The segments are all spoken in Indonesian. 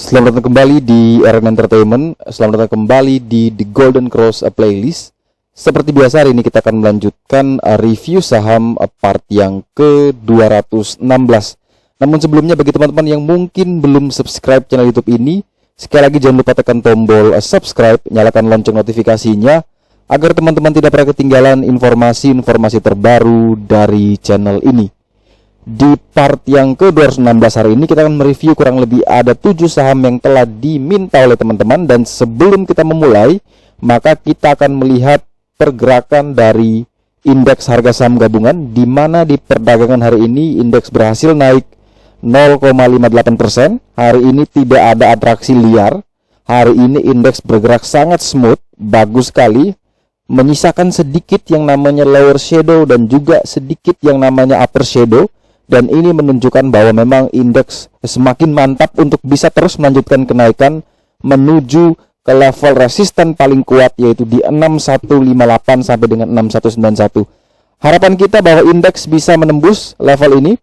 Selamat datang kembali di RN Entertainment. Selamat datang kembali di The Golden Cross Playlist. Seperti biasa, hari ini kita akan melanjutkan review saham part yang ke-216. Namun sebelumnya, bagi teman-teman yang mungkin belum subscribe channel YouTube ini, sekali lagi jangan lupa tekan tombol subscribe, nyalakan lonceng notifikasinya agar teman-teman tidak pernah ketinggalan informasi-informasi terbaru dari channel ini. Di part yang ke-216 hari ini kita akan mereview kurang lebih ada 7 saham yang telah diminta oleh teman-teman. Dan sebelum kita memulai, maka kita akan melihat pergerakan dari indeks harga saham gabungan, di mana di perdagangan hari ini indeks berhasil naik 0,58%. Hari ini tidak ada atraksi liar. Hari ini indeks bergerak sangat smooth, bagus sekali, menyisakan sedikit yang namanya lower shadow dan juga sedikit yang namanya upper shadow. Dan ini menunjukkan bahwa memang indeks semakin mantap untuk bisa terus melanjutkan kenaikan menuju ke level resisten paling kuat, yaitu di 6158 sampai dengan 6191. Harapan kita bahwa indeks bisa menembus level ini,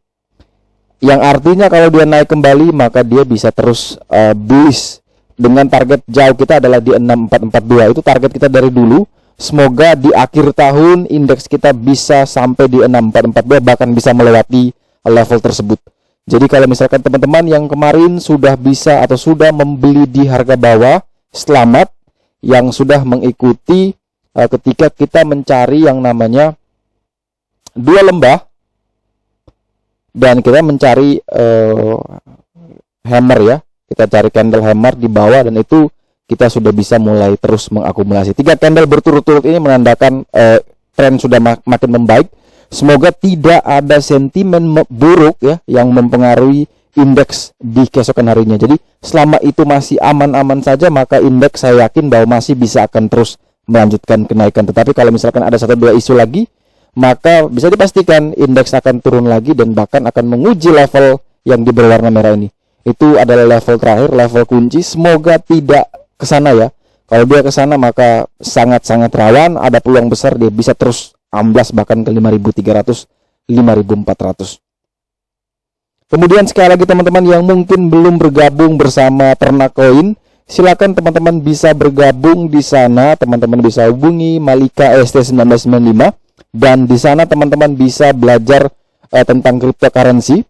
yang artinya kalau dia naik kembali maka dia bisa terus bullish. Dengan target jauh kita adalah di 6442, itu target kita dari dulu. Semoga di akhir tahun indeks kita bisa sampai di 6442, bahkan bisa melewati level tersebut. Jadi kalau misalkan teman-teman yang kemarin sudah bisa atau sudah membeli di harga bawah, selamat. Yang sudah mengikuti ketika kita mencari yang namanya dua lembah dan kita mencari hammer ya, kita cari candle hammer di bawah, dan itu kita sudah bisa mulai terus mengakumulasi. 3 candle berturut-turut ini menandakan tren sudah makin membaik. Semoga tidak ada sentimen buruk ya yang mempengaruhi indeks di keesokan harinya. Jadi selama itu masih aman-aman saja, maka indeks saya yakin bahwa masih bisa akan terus melanjutkan kenaikan. Tetapi kalau misalkan ada 1-2 isu lagi, maka bisa dipastikan indeks akan turun lagi dan bahkan akan menguji level yang berwarna merah ini. Itu adalah level terakhir, level kunci. Semoga tidak ke sana ya. Kalau dia ke sana maka sangat-sangat rawan, ada peluang besar dia bisa terus amblas bahkan ke 5.300, 5.400. Kemudian sekali lagi teman-teman yang mungkin belum bergabung bersama Ternak Koin, silakan teman-teman bisa bergabung di sana. Teman-teman bisa hubungi Malika ST1995 dan di sana teman-teman bisa belajar tentang cryptocurrency.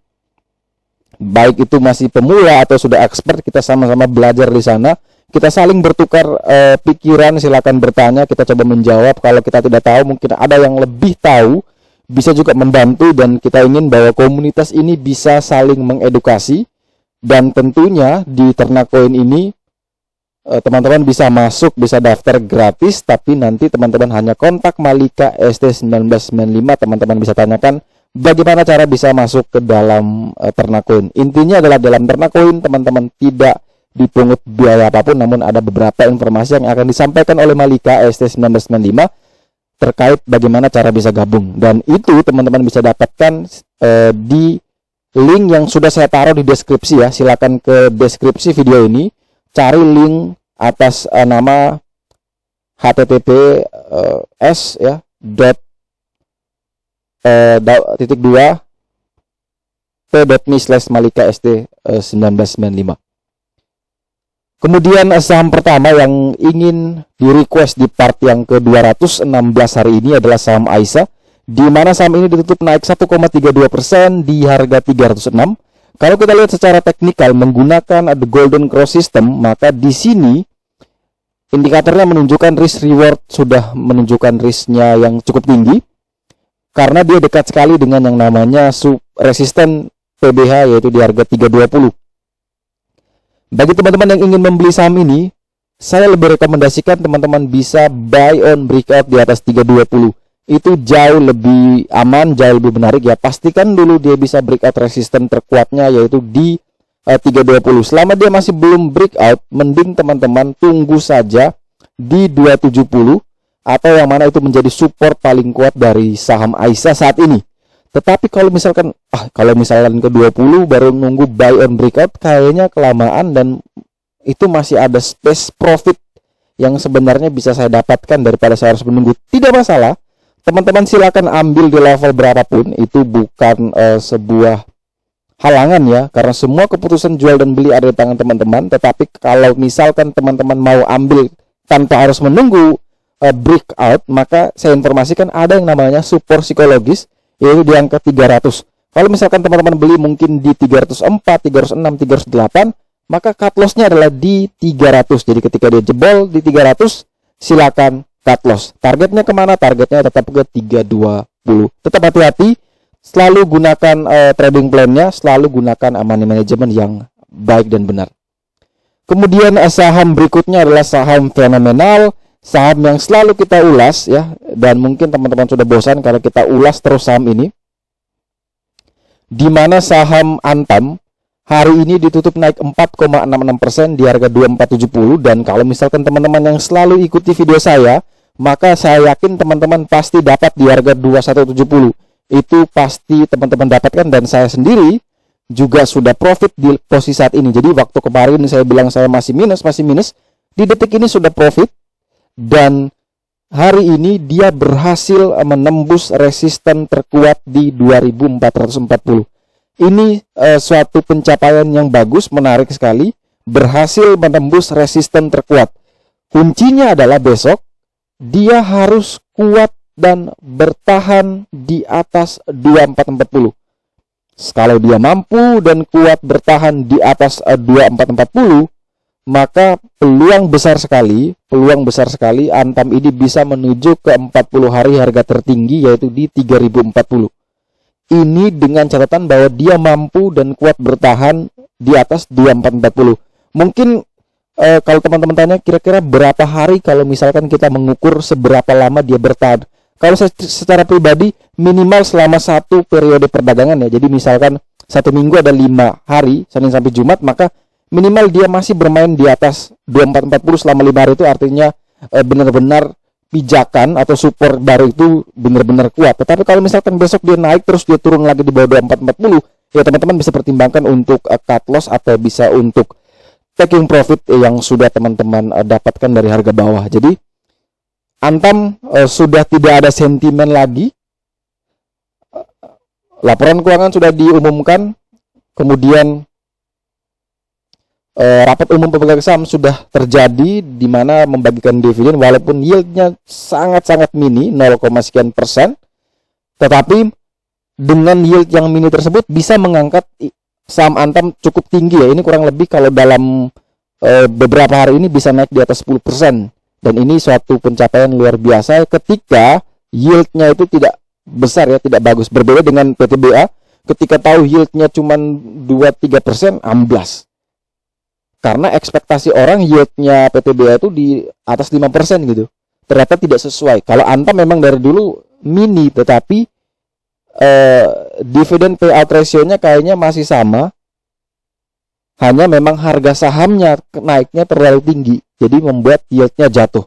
Baik itu masih pemula atau sudah expert, kita sama-sama belajar di sana. Kita saling bertukar pikiran, silakan bertanya, kita coba menjawab. Kalau kita tidak tahu, mungkin ada yang lebih tahu, bisa juga membantu. Dan kita ingin bahwa komunitas ini bisa saling mengedukasi. Dan tentunya di Ternak Koin ini, teman-teman bisa masuk, bisa daftar gratis. Tapi nanti teman-teman hanya kontak Malika ST1995. Teman-teman bisa tanyakan bagaimana cara bisa masuk ke dalam Ternak Koin. Intinya adalah dalam Ternak Koin, teman-teman tidak dipungut biaya apapun, namun ada beberapa informasi yang akan disampaikan oleh Malika ST1995 terkait bagaimana cara bisa gabung. Dan itu teman-teman bisa dapatkan di link yang sudah saya taruh di deskripsi ya. Silakan ke deskripsi video ini, cari link atas nama https ya .2 t.me/Malika ST1995. Kemudian saham pertama yang ingin di-request di part yang ke-216 hari ini adalah saham Aisyah, di mana saham ini ditutup naik 1,32% di harga 306. Kalau kita lihat secara teknikal menggunakan the Golden Cross System, maka di sini indikatornya menunjukkan risk reward sudah menunjukkan risknya yang cukup tinggi karena dia dekat sekali dengan yang namanya resisten PBH, yaitu di harga 320. Bagi teman-teman yang ingin membeli saham ini, saya lebih rekomendasikan teman-teman bisa buy on breakout di atas 320. Itu jauh lebih aman, jauh lebih menarik ya. Pastikan dulu dia bisa breakout resisten terkuatnya, yaitu di 320. Selama dia masih belum breakout, mending teman-teman tunggu saja di 270, atau yang mana itu menjadi support paling kuat dari saham Aisyah saat ini. Tetapi kalau misalkan ke 20 baru nunggu buy on breakout, kayaknya kelamaan dan itu masih ada space profit yang sebenarnya bisa saya dapatkan daripada saya harus menunggu. Tidak masalah, teman-teman silakan ambil di level berapapun, itu bukan sebuah halangan ya, karena semua keputusan jual dan beli ada di tangan teman-teman. Tetapi kalau misalkan teman-teman mau ambil tanpa harus menunggu breakout, maka saya informasikan ada yang namanya support psikologis, yaitu di angka 300. Kalau misalkan teman-teman beli mungkin di 304, 306, 308, maka cut loss-nya adalah di 300. Jadi ketika dia jebol di 300, silakan cut loss. Targetnya kemana? Targetnya tetap ke 320. Tetap hati-hati, selalu gunakan trading plan-nya, selalu gunakan money management yang baik dan benar. Kemudian saham berikutnya adalah saham fenomenal, saham yang selalu kita ulas ya, dan mungkin teman-teman sudah bosan karena kita ulas terus saham ini. Di mana saham Antam hari ini ditutup naik 4,66% di harga 2470, dan kalau misalkan teman-teman yang selalu ikuti video saya, maka saya yakin teman-teman pasti dapat di harga 2170. Itu pasti teman-teman dapatkan, dan saya sendiri juga sudah profit di posisi saat ini. Jadi waktu kemarin saya bilang saya masih minus, di detik ini sudah profit, dan hari ini dia berhasil menembus resisten terkuat di 2440. Ini suatu pencapaian yang bagus, menarik sekali, berhasil menembus resisten terkuat. Kuncinya adalah besok dia harus kuat dan bertahan di atas 2440. Kalau dia mampu dan kuat bertahan di atas 2440, maka peluang besar sekali Antam ini bisa menuju ke 40 hari harga tertinggi, yaitu di 3040. Ini dengan catatan bahwa dia mampu dan kuat bertahan di atas 2440. Mungkin kalau teman-teman tanya kira-kira berapa hari kalau misalkan kita mengukur seberapa lama dia bertahan. Kalau saya secara pribadi minimal selama satu periode perdagangan ya. Jadi misalkan satu minggu ada 5 hari, Senin sampai Jumat, maka minimal dia masih bermain di atas 2440 selama 5 hari, itu artinya benar-benar pijakan atau support baru itu benar-benar kuat. Tetapi kalau misalkan besok dia naik terus dia turun lagi di bawah 2440, ya teman-teman bisa pertimbangkan untuk cut loss atau bisa untuk taking profit yang sudah teman-teman dapatkan dari harga bawah. Jadi Antam sudah tidak ada sentimen lagi. Laporan keuangan sudah diumumkan. Kemudian rapat umum pemegang saham sudah terjadi, di mana membagikan dividen walaupun yieldnya sangat-sangat mini, 0, sekian persen. Tetapi dengan yield yang mini tersebut bisa mengangkat saham Antam cukup tinggi ya. Ini kurang lebih kalau dalam beberapa hari ini bisa naik di atas 10%. Dan ini suatu pencapaian luar biasa ketika yieldnya itu tidak besar ya, tidak bagus. Berbeda dengan PTBA, ketika tahu yieldnya cuma 2-3%, amblas. Karena ekspektasi orang yieldnya PTBA itu di atas 5% gitu. Ternyata tidak sesuai. Kalau Antam memang dari dulu mini, tetapi dividen payout ratio-nya kayaknya masih sama. Hanya memang harga sahamnya naiknya terlalu tinggi, jadi membuat yieldnya jatuh.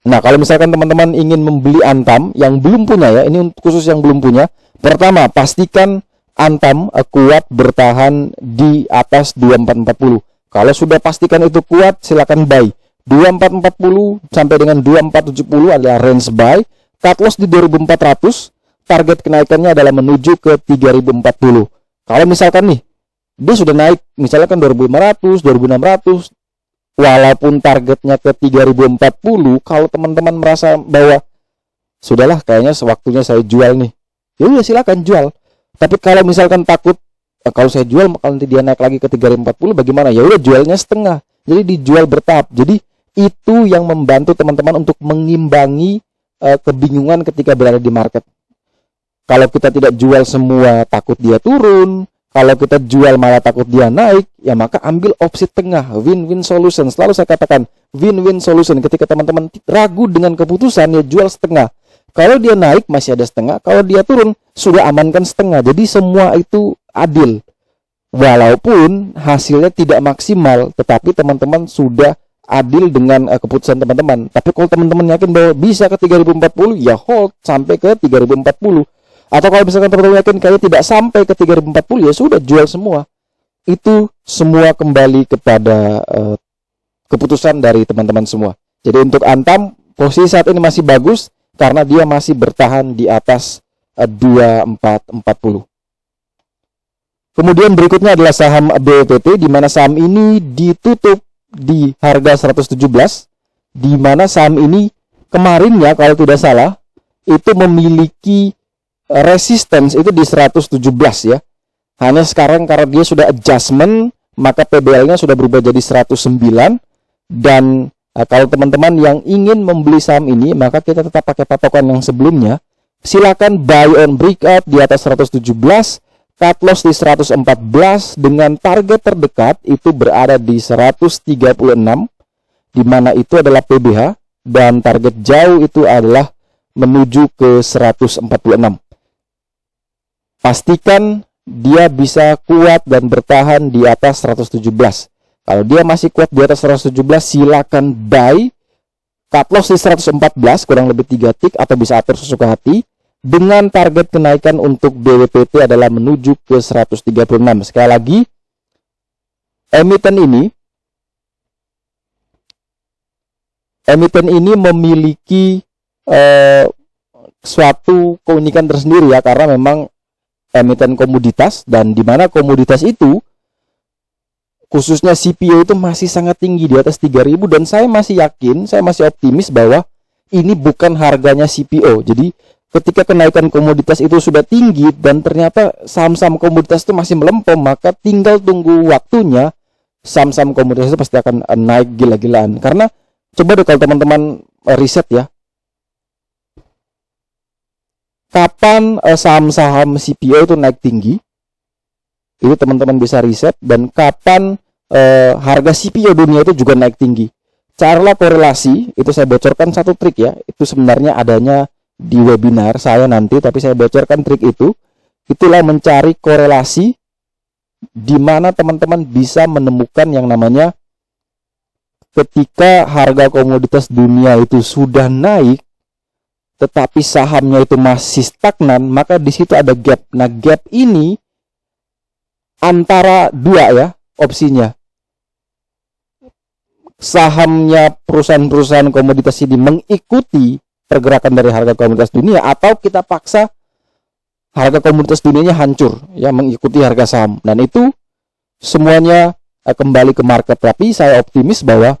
Nah, kalau misalkan teman-teman ingin membeli Antam yang belum punya ya, ini khusus yang belum punya. Pertama, pastikan Antam kuat bertahan di atas 2440. Kalau sudah pastikan itu kuat, silakan buy. 2440 sampai dengan 2470 adalah range buy. Cut loss di 2400, target kenaikannya adalah menuju ke 3040. Kalau misalkan nih dia sudah naik misalkan 2500, 2600, walaupun targetnya ke 3040, kalau teman-teman merasa bahwa sudahlah kayaknya sewaktunya saya jual nih, ya udah silakan jual. Tapi kalau misalkan takut kalau saya jual kalau nanti dia naik lagi ke 3040 bagaimana? Ya udah jualnya setengah. Jadi dijual bertahap. Jadi itu yang membantu teman-teman untuk mengimbangi kebingungan ketika berada di market. Kalau kita tidak jual semua takut dia turun, kalau kita jual malah takut dia naik, ya maka ambil opsi tengah, win-win solution. Selalu saya katakan win-win solution. Ketika teman-teman ragu dengan keputusan, ya jual setengah. Kalau dia naik masih ada setengah, kalau dia turun sudah amankan setengah. Jadi semua itu adil. Walaupun hasilnya tidak maksimal, tetapi teman-teman sudah adil dengan keputusan teman-teman. Tapi kalau teman-teman yakin bahwa bisa ke 3040, ya hold sampai ke 3040. Atau kalau misalkan teman-teman yakin kayaknya tidak sampai ke 3040, ya sudah jual semua. Itu semua kembali kepada keputusan dari teman-teman semua. Jadi untuk Antam posisi saat ini masih bagus karena dia masih bertahan di atas 2440. Kemudian berikutnya adalah saham BPT, di mana saham ini ditutup di harga 117, di mana saham ini kemarinnya kalau tidak salah itu memiliki resistance itu di 117 ya. Hanya sekarang karena dia sudah adjustment, maka PBL-nya sudah berubah jadi 109. Dan kalau teman-teman yang ingin membeli saham ini, maka kita tetap pakai patokan yang sebelumnya. Silakan buy on breakout di atas 117, cut loss di 114, dengan target terdekat itu berada di 136, di mana itu adalah PBH, dan target jauh itu adalah menuju ke 146. Pastikan dia bisa kuat dan bertahan di atas 117. Kalau dia masih kuat di atas 117, silakan buy. Cut loss di 114, kurang lebih 3 tick, atau bisa atur sesuka hati. Dengan target kenaikan untuk BWPT adalah menuju ke 136. Sekali lagi, emiten ini memiliki suatu keunikan tersendiri ya, karena memang emiten komoditas, dan di mana komoditas itu khususnya CPO itu masih sangat tinggi di atas 3.000, dan saya masih yakin, saya masih optimis bahwa ini bukan harganya CPO. Jadi ketika kenaikan komoditas itu sudah tinggi dan ternyata saham-saham komoditas itu masih melempem, maka tinggal tunggu waktunya saham-saham komoditas itu pasti akan naik gila-gilaan. Karena coba deh kalau teman-teman riset ya, kapan saham-saham CPO itu naik tinggi, itu teman-teman bisa riset, dan kapan harga CPO dunia itu juga naik tinggi. Cara korelasi itu saya bocorkan satu trik ya, itu sebenarnya adanya di webinar saya nanti, tapi saya bocorkan trik itu. Itulah mencari korelasi, di mana teman-teman bisa menemukan yang namanya ketika harga komoditas dunia itu sudah naik tetapi sahamnya itu masih stagnan, maka di situ ada gap. Nah, gap ini antara dua ya opsinya. Sahamnya perusahaan-perusahaan komoditas ini mengikuti pergerakan dari harga komoditas dunia, atau kita paksa harga komoditas dunianya hancur ya mengikuti harga saham, dan itu semuanya kembali ke market. Tapi saya optimis bahwa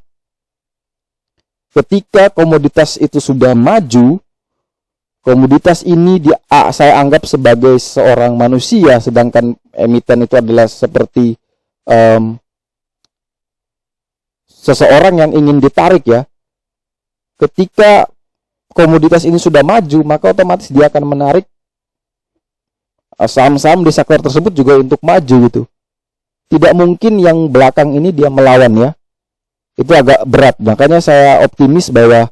ketika komoditas itu sudah maju, komoditas ini saya anggap sebagai seorang manusia, sedangkan emiten itu adalah seperti seseorang yang ingin ditarik ya. Ketika komoditas ini sudah maju, maka otomatis dia akan menarik saham-saham di sektor tersebut juga untuk maju gitu. Tidak mungkin yang belakang ini dia melawan ya. Itu agak berat. Makanya saya optimis bahwa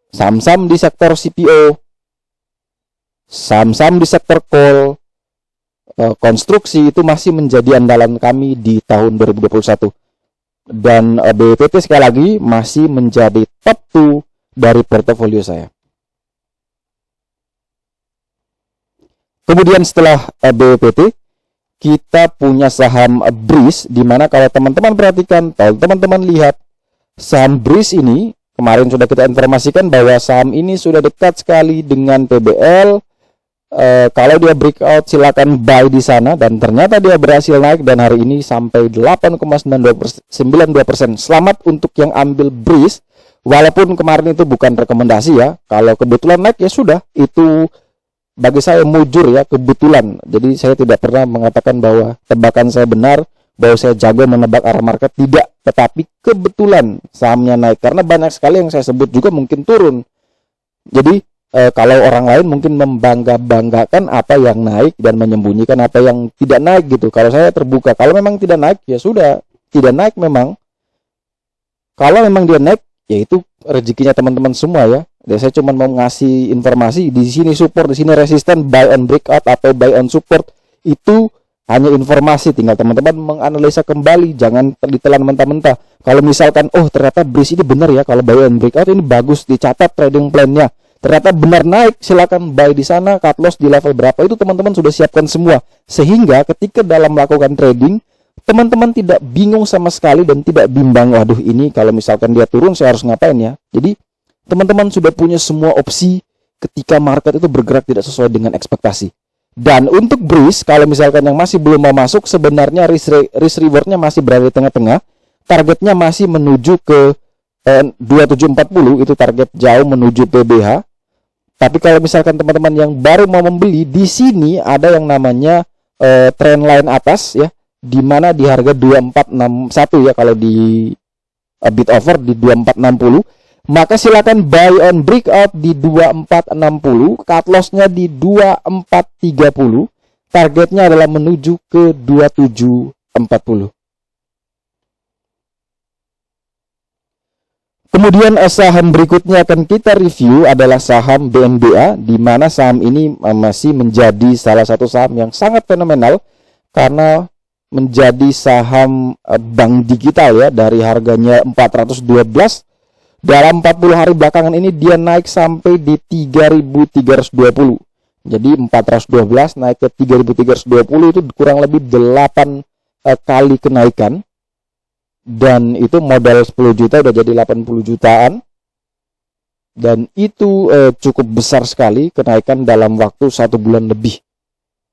saham-saham di sektor CPO, saham-saham di sektor coal, konstruksi itu masih menjadi andalan kami di tahun 2021. Dan BPT sekali lagi masih menjadi top 2 dari portofolio saya. Kemudian setelah BPT, kita punya saham BRIS, di mana kalau teman-teman perhatikan, kalau teman-teman lihat saham BRIS ini, kemarin sudah kita informasikan bahwa saham ini sudah dekat sekali dengan PBL. Kalau dia breakout silakan buy di sana, dan ternyata dia berhasil naik dan hari ini sampai 8,92%. Selamat untuk yang ambil BRIS. Walaupun kemarin itu bukan rekomendasi ya, kalau kebetulan naik ya sudah, itu bagi saya mujur ya, kebetulan. Jadi saya tidak pernah mengatakan bahwa tebakan saya benar, bahwa saya jago menebak arah market, tidak. Tetapi kebetulan sahamnya naik, karena banyak sekali yang saya sebut juga mungkin turun. Jadi kalau orang lain mungkin membangga-banggakan apa yang naik dan menyembunyikan apa yang tidak naik gitu. Kalau saya terbuka, kalau memang tidak naik ya sudah, tidak naik memang. Kalau memang dia naik, ya itu rezekinya teman-teman semua ya. Saya cuma mau ngasih informasi, di sini support, di sini resisten, buy on breakout atau buy on support, itu hanya informasi, tinggal teman-teman menganalisa kembali, jangan ditelan mentah-mentah. Kalau misalkan ternyata BRIS ini benar ya, kalau buy on breakout ini bagus, dicatat trading plan-nya, ternyata benar naik, silakan buy di sana, cut loss di level berapa, itu teman-teman sudah siapkan semua, sehingga ketika dalam melakukan trading teman-teman tidak bingung sama sekali dan tidak bimbang, waduh ini kalau misalkan dia turun saya harus ngapain ya. Jadi teman-teman sudah punya semua opsi ketika market itu bergerak tidak sesuai dengan ekspektasi. Dan untuk Breeze, kalau misalkan yang masih belum mau masuk, sebenarnya risk rewardnya masih berada di tengah-tengah. Targetnya masih menuju ke 2740, itu target jauh menuju PBH. Tapi kalau misalkan teman-teman yang baru mau membeli, di sini ada yang namanya trendline atas ya, di mana di harga 2461 ya, kalau di bid offer di 2460, maka silakan buy on breakout di 2460, cut loss-nya di 2430, targetnya adalah menuju ke 2740. Kemudian saham berikutnya akan kita review adalah saham BNBA, di mana saham ini masih menjadi salah satu saham yang sangat fenomenal karena menjadi saham bank digital ya. Dari harganya 412, dalam 40 hari belakangan ini dia naik sampai di 3.320. Jadi 412 naik ke 3.320, itu kurang lebih 8 kali kenaikan. Dan itu modal 10 juta udah jadi 80 jutaan. Dan itu cukup besar sekali kenaikan dalam waktu 1 bulan lebih.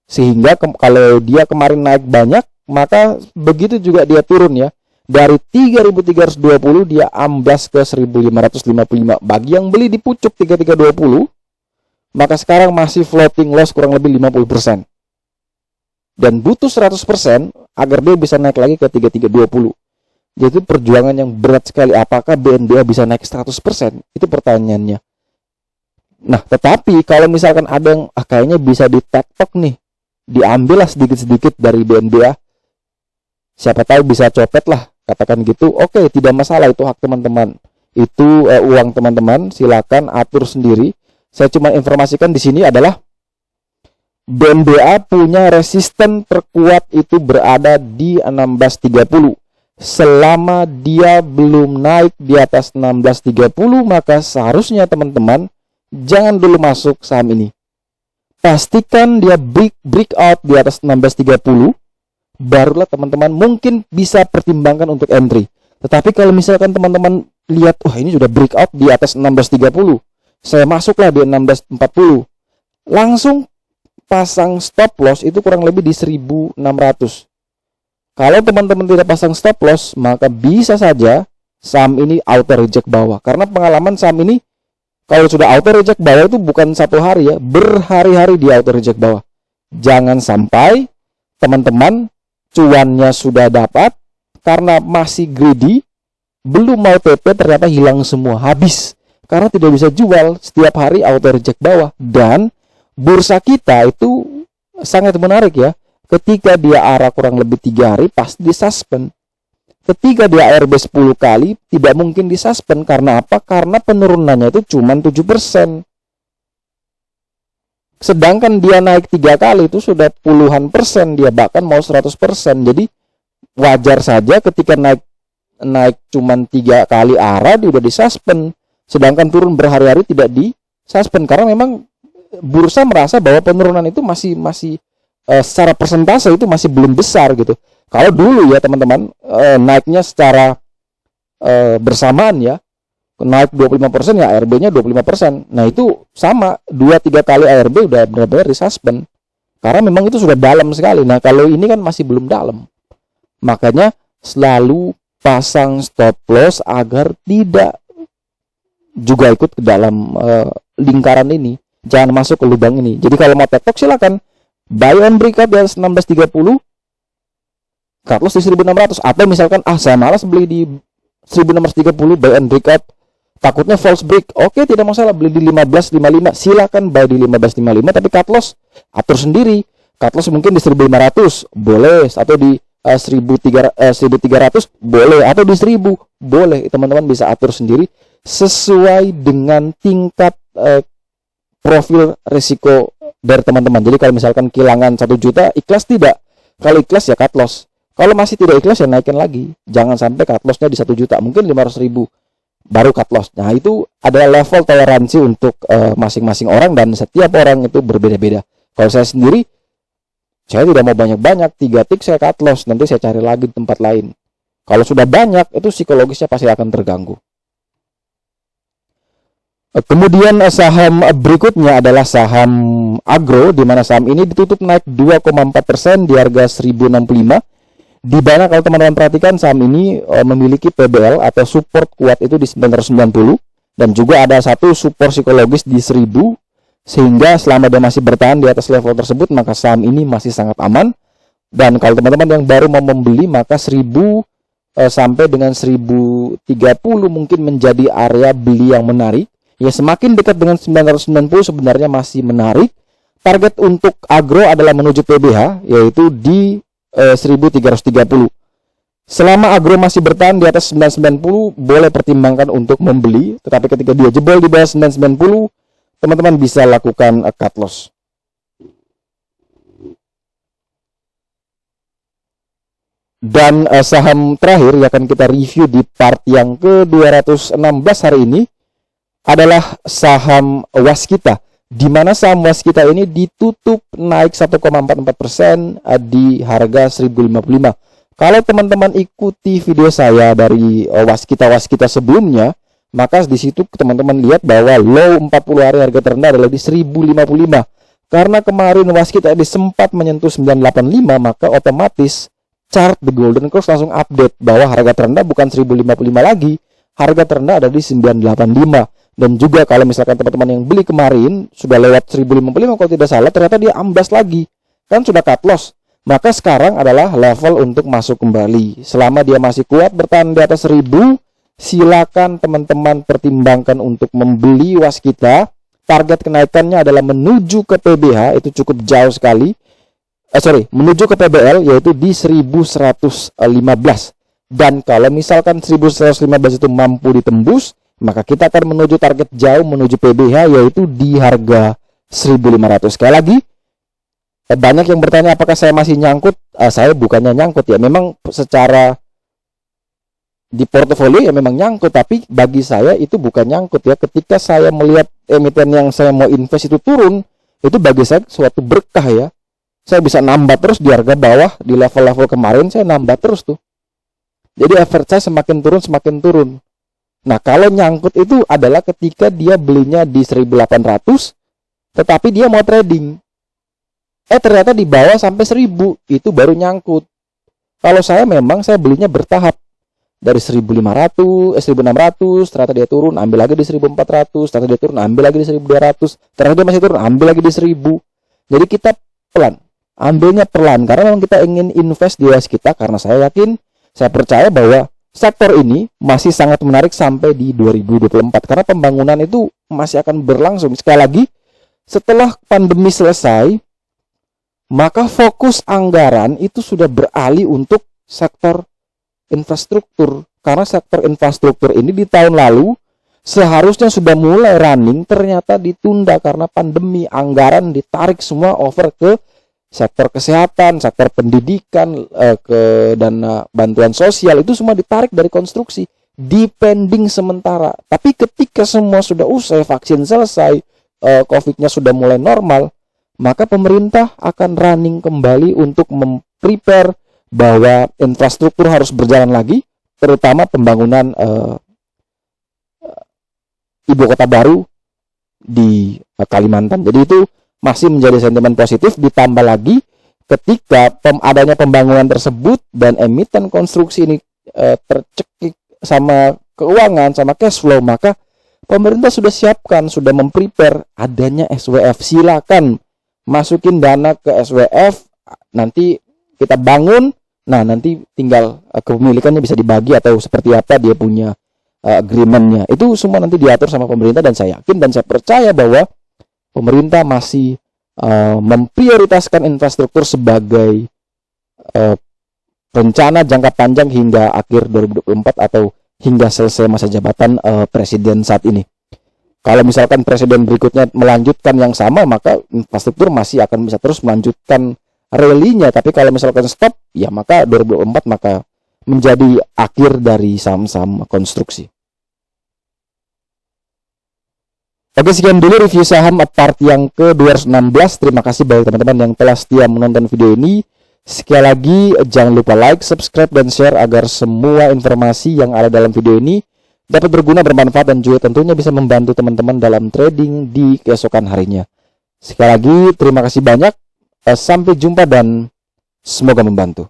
Sehingga kalau dia kemarin naik banyak, maka begitu juga dia turun ya. Dari 3.320 dia amblas ke 1.555. Bagi yang beli di pucuk 3.320, maka sekarang masih floating loss kurang lebih 50%. Dan butuh 100% agar dia bisa naik lagi ke 3.320. Jadi perjuangan yang berat sekali. Apakah BNBA bisa naik 100%? Itu pertanyaannya. Nah, tetapi kalau misalkan ada yang kayaknya bisa ditektok nih, diambillah sedikit-sedikit dari BNBA, siapa tahu bisa copet lah, katakan gitu. Oke, tidak masalah, itu hak teman-teman. Itu uang teman-teman, silakan atur sendiri. Saya cuma informasikan di sini adalah BNBA punya resisten terkuat itu berada di 1630. Selama dia belum naik di atas 1630, maka seharusnya teman-teman jangan dulu masuk saham ini. Pastikan dia breakout di atas 1630, barulah teman-teman mungkin bisa pertimbangkan untuk entry. Tetapi kalau misalkan teman-teman lihat, wah ini sudah breakout di atas 1630, saya masuklah di 1640, langsung pasang stop loss itu kurang lebih di 1600. Kalau teman-teman tidak pasang stop loss, maka bisa saja saham ini auto reject bawah. Karena pengalaman saham ini, kalau sudah auto reject bawah itu bukan 1 hari ya, berhari-hari dia auto reject bawah. Jangan sampai teman-teman cuannya sudah dapat, karena masih greedy, belum mau TP ternyata hilang semua, habis. Karena tidak bisa jual, setiap hari auto reject bawah. Dan bursa kita itu sangat menarik ya. Ketika dia arah kurang lebih 3 hari, pasti disuspend. Ketika dia ARB 10 kali, tidak mungkin disuspend. Karena apa? Karena penurunannya itu cuma 7%. Sedangkan dia naik 3 kali itu sudah puluhan persen. Dia bahkan mau 100%. Jadi wajar saja ketika naik cuma 3 kali arah, dia udah disuspend. Sedangkan turun berhari-hari tidak disuspend. Karena memang bursa merasa bahwa penurunan itu masih secara persentase itu masih belum besar gitu. Kalau dulu ya teman-teman, naiknya secara bersamaan ya, naik 25% ya ARB-nya 25%. Nah itu sama, 2-3 kali ARB udah benar-benar disuspend. Karena memang itu sudah dalam sekali. Nah kalau ini kan masih belum dalam. Makanya selalu pasang stop loss agar tidak juga ikut ke dalam lingkaran ini. Jangan masuk ke lubang ini. Jadi kalau mau tektok silakan buy on breakout di atas 1630, cut loss di 1600. Atau misalkan saya malas beli di 1630, buy on breakout, takutnya false break. Oke, tidak masalah, beli di 1555, silakan buy di 1555, tapi cut loss atur sendiri. Cut loss mungkin di 1500 boleh, atau di 1300 boleh, atau di 1000 boleh. Teman-teman bisa atur sendiri sesuai dengan tingkat profil risiko dari teman-teman. Jadi kalau misalkan kehilangan 1 juta, ikhlas tidak? Kalau ikhlas ya cut loss. Kalau masih tidak ikhlas ya naikin lagi. Jangan sampai cut lossnya di 1 juta, mungkin 500.000 baru cut loss. Nah itu adalah level toleransi untuk masing-masing orang, dan setiap orang itu berbeda-beda. Kalau saya sendiri, saya tidak mau banyak-banyak, 3 tick saya cut loss, nanti saya cari lagi di tempat lain. Kalau sudah banyak, itu psikologisnya pasti akan terganggu. Kemudian saham berikutnya adalah saham Agro, di mana saham ini ditutup naik 2,4% di harga 1065. Di mana kalau teman-teman perhatikan saham ini memiliki PBL atau support kuat itu di 990 dan juga ada satu support psikologis di 1000, sehingga selama dia masih bertahan di atas level tersebut maka saham ini masih sangat aman. Dan kalau teman-teman yang baru mau membeli maka 1000 sampai dengan 1030 mungkin menjadi area beli yang menarik. Ya, semakin dekat dengan 990 sebenarnya masih menarik. Target untuk Agro adalah menuju PBH yaitu di 1330. Selama Agro masih bertahan di atas 990 boleh pertimbangkan untuk membeli, tetapi ketika dia jebol di bawah 990 teman-teman bisa lakukan cut loss. Dan saham terakhir yang akan kita review di part yang ke-216 hari ini adalah saham Waskita, di mana saham Waskita ini ditutup naik 1,44% di harga 1055. Kalau teman-teman ikuti video saya dari Waskita sebelumnya, maka di situ teman-teman lihat bahwa low 40 hari harga terendah adalah di 1055. Karena kemarin Waskita ini sempat menyentuh 985, maka otomatis chart The Golden Cross langsung update bahwa harga terendah bukan 1055 lagi, harga terendah ada di 985. Dan juga kalau misalkan teman-teman yang beli kemarin sudah lewat 1055 kalau tidak salah, ternyata dia amblas lagi, kan sudah cut loss. Maka sekarang adalah level untuk masuk kembali. Selama dia masih kuat bertahan di atas 1000, silakan teman-teman pertimbangkan untuk membeli Waskita. Target kenaikannya adalah menuju ke PBH, itu cukup jauh sekali. Menuju ke PBL yaitu di 1115. Dan kalau misalkan 1115 itu mampu ditembus, maka kita akan menuju target jauh, menuju PBH yaitu di harga 1500. Sekali lagi, banyak yang bertanya apakah saya masih nyangkut. Saya bukannya nyangkut ya, memang secara di portofolio ya memang nyangkut, tapi bagi saya itu bukan nyangkut ya. Ketika saya melihat emiten yang saya mau invest itu turun, itu bagi saya suatu berkah ya. Saya bisa nambah terus di harga bawah, di level-level kemarin saya nambah terus tuh. Jadi effort saya semakin turun. Nah, kalau nyangkut itu adalah ketika dia belinya di 1800, tetapi dia mau trading. Ternyata di bawah sampai 1000, itu baru nyangkut. Kalau saya memang saya belinya bertahap. Dari 1500, 1600, ternyata dia turun, ambil lagi di 1400, ternyata dia turun, ambil lagi di 1200, ternyata dia masih turun, ambil lagi di 1000. Jadi kita pelan, ambilnya pelan, karena memang kita ingin invest di Waskita, karena saya yakin, saya percaya bahwa sektor ini masih sangat menarik sampai di 2024 karena pembangunan itu masih akan berlangsung. Sekali lagi, setelah pandemi selesai, maka fokus anggaran itu sudah beralih untuk sektor infrastruktur. Karena sektor infrastruktur ini di tahun lalu seharusnya sudah mulai running, ternyata ditunda karena pandemi. Anggaran ditarik semua over ke sektor kesehatan, sektor pendidikan, ke dana bantuan sosial, itu semua ditarik dari konstruksi, dipending sementara. Tapi ketika semua sudah usai, vaksin selesai, COVID-nya sudah mulai normal, maka pemerintah akan running kembali untuk memprepare bahwa infrastruktur harus berjalan lagi, terutama pembangunan ibu kota baru di Kalimantan. Jadi itu masih menjadi sentimen positif, ditambah lagi ketika adanya pembangunan tersebut dan emiten konstruksi ini tercekik sama keuangan, sama cash flow, maka pemerintah sudah siapkan, sudah memprepare adanya SWF. Silakan masukin dana ke SWF, nanti kita bangun, nah nanti tinggal kepemilikannya bisa dibagi atau seperti apa dia punya agreementnya. Itu semua nanti diatur sama pemerintah, dan saya yakin dan saya percaya bahwa pemerintah masih memprioritaskan infrastruktur sebagai rencana jangka panjang hingga akhir 2024 atau hingga selesai masa jabatan presiden saat ini. Kalau misalkan presiden berikutnya melanjutkan yang sama, maka infrastruktur masih akan bisa terus melanjutkan rally-nya. Tapi kalau misalkan stop, ya maka 2024 maka menjadi akhir dari saham-saham konstruksi. Oke, sekian dulu review saham part yang ke-216. Terima kasih bagi teman-teman yang telah setia menonton video ini. Sekali lagi, jangan lupa like, subscribe, dan share agar semua informasi yang ada dalam video ini dapat berguna, bermanfaat, dan juga tentunya bisa membantu teman-teman dalam trading di keesokan harinya. Sekali lagi terima kasih banyak, sampai jumpa dan semoga membantu.